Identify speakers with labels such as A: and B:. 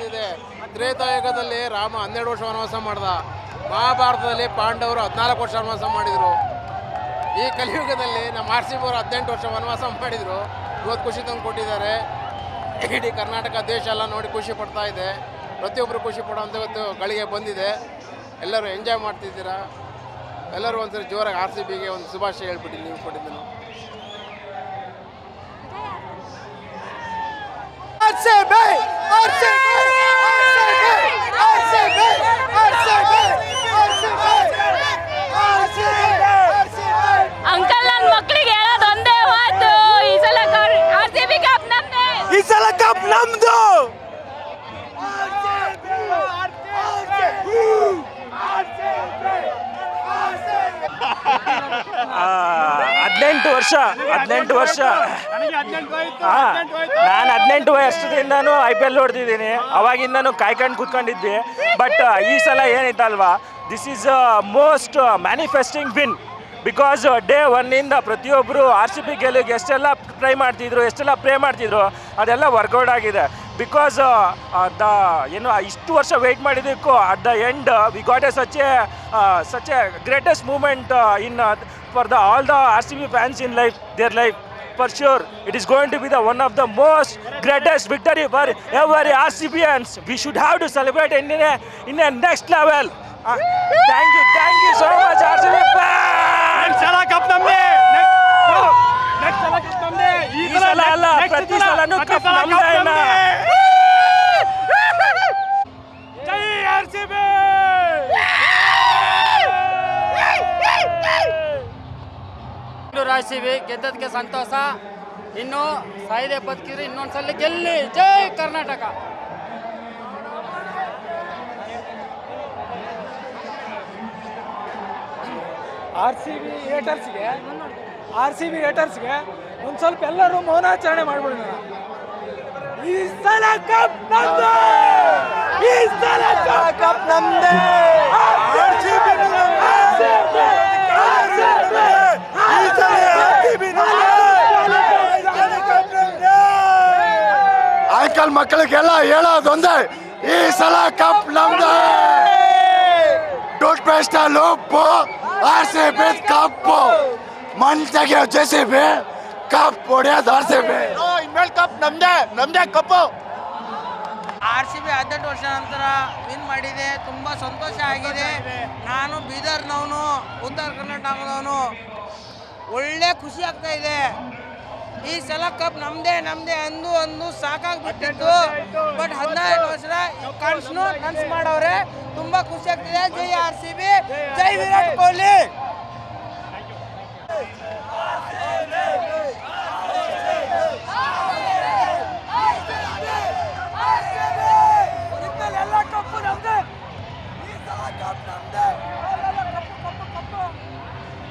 A: ಬರ್ತಿದೆ. ತ್ರೇತಾಯುಗದಲ್ಲಿ ರಾಮ 12 ವರ್ಷ ವನವಾಸ ಮಾಡ್ದ. ಮಹಾಭಾರತದಲ್ಲಿ ಪಾಂಡವರು 14 ವರ್ಷ ವನವಾಸ ಮಾಡಿದರು. ಈ ಕಲಿಯುಗದಲ್ಲಿ ನಮ್ಮ RCB ಅವರು 18 ವರ್ಷ ವನವಾಸ ಮಾಡಿದರು. ಇವತ್ತು ಖುಷಿ ತಂದು ಕೊಟ್ಟಿದ್ದಾರೆ. ಇಡೀ ಕರ್ನಾಟಕ ದೇಶ ಎಲ್ಲ ನೋಡಿ ಖುಷಿ ಪಡ್ತಾ ಇದೆ. ಪ್ರತಿಯೊಬ್ಬರು ಖುಷಿ ಪಡೋಂಥ ಇವತ್ತು ಗಳಿಗೆ ಬಂದಿದೆ. ಎಲ್ಲರೂ ಎಂಜಾಯ್ ಮಾಡ್ತಿದ್ದೀರಾ. ಎಲ್ಲರೂ ಒಂದ್ಸರಿ ಜೋರಾಗಿ RCBಗೆ ಒಂದು ಶುಭಾಶಯ ಹೇಳ್ಬಿಟ್ಟು ನೀವು ಕೊಟ್ಟಿದ್ದೀನಿ.
B: ಅಂಕಲ್ ನನ್ನ ಮಕ್ಕಳಿಗೆ ಹೇಳೋದು ಒಂದೇ ಮಾತು, ಈ ಸಲ RCB ಕಪ್ ನಮ್ದೇ.
C: ಈ ಸಲ ಕಪ್ ನಮ್ದು. 18 ವರ್ಷ ನಾನು 18 ವರ್ಷದಿಂದನೂ IPL ನೋಡ್ತಿದ್ದೀನಿ. ಅವಾಗಿಂದನೂ ಕಾಯ್ಕೊಂಡು ಕೂತ್ಕೊಂಡಿದ್ವಿ. ಬಟ್ ಈ ಸಲ ಏನಿತ್ತಲ್ವಾ, this is most manifesting win. Because day ಒನ್ನಿಂದ ಪ್ರತಿಯೊಬ್ಬರು RCB ಗೆಲ್ಲಿಗೆ ಎಷ್ಟೆಲ್ಲ ಟ್ರೈ ಮಾಡ್ತಿದ್ರು, ಎಷ್ಟೆಲ್ಲ ಪ್ರೇ ಮಾಡ್ತಿದ್ರು, ಅದೆಲ್ಲ ವರ್ಕೌಟ್ ಆಗಿದೆ. ಬಿಕಾಸ್ ಏನು ಇಷ್ಟು ವರ್ಷ ವೆಯ್ಟ್ ಮಾಡಿದ್ದಕ್ಕೂ at the end we got a such a greatest moment in for all the RCB fans in their life. For sure, it is going to be one of the most greatest victory for every RCBians. We should have to celebrate in a next level. Thank you so much RCB fans.
D: ಸಲ cup ನಮ್ದೇ. Next ಸಲ cup ನಮ್ದೇ.
C: ಈ ಸಲ ಅಲ್ಲ, ಪ್ರತಿ ಸಲನೂ cup ನಮ್ದೇ.
D: ಜೈ RCB.
E: RCB ಗೆದ್ದದಕ್ಕೆ ಸಂತೋಷ. ಇನ್ನು ಸಾಯಿದೆ ಬದುಕಿದ್ರೆ ಇನ್ನೊಂದ್ಸಲ ಗೆಲ್ಲಿ. ಜೈ ಕರ್ನಾಟಕ.
D: RCB ಹೇಟರ್ಸ್ಗೆ ಒಂದು ಸ್ವಲ್ಪ ಎಲ್ಲರೂ ಮೌನಾಚರಣೆ ಮಾಡ್ಬಿಡೋಣ. ಈ ಸಲ ಕಪ್ ನಮ್ದೇ. ಈ ಸಲ ಕಪ್ ನಮ್ದೇ.
A: ಅಂಕಲ್ ಮಕ್ಕಳಿಗೆಲ್ಲ ಹೇಳೋದೊಂದೇ, ಈ ಸಲ ಕಪ್ ನಮ್ದೇ. ಟೂತ್ ಪೇಸ್ಟ್ ಅಲ್ಲಿ ಉಪ್ಪು, RCB ಕಪ್ಪು. ಮನ್ ತೆಗಿಯೋ JCB, ಕಪ್ ಹೊಡೆಯೋದು RCB. ಇನ್ಮೇಲೆ ಕಪ್ ನಮ್ದೇ ಕಪ್ಪು.
E: RCB 18 ವರ್ಷ ನಂತರ ವಿನ್ ಮಾಡಿದೆ. ತುಂಬ ಸಂತೋಷ ಆಗಿದೆ. ನಾನು ಬೀದರ್ನವನು, ಉತ್ತರ ಕರ್ನಾಟಕದವನು. ಒಳ್ಳೆ ಖುಷಿ ಆಗ್ತಾ ಇದೆ. ಈ ಸಲ ಕಪ್ ನಮ್ದೇ ಅಂದು ಸಾಕಾಗ್ಬಿಟ್ಟಿತ್ತು. ಬಟ್ 15 ವರ್ಷ ಕನ್ಸು ಮಾಡವ್ರೆ. ತುಂಬ ಖುಷಿ ಆಗ್ತಿದೆ. ಜೈ RCB, ಜೈ ವಿರಾಟ್ ಕೊಹ್ಲಿ.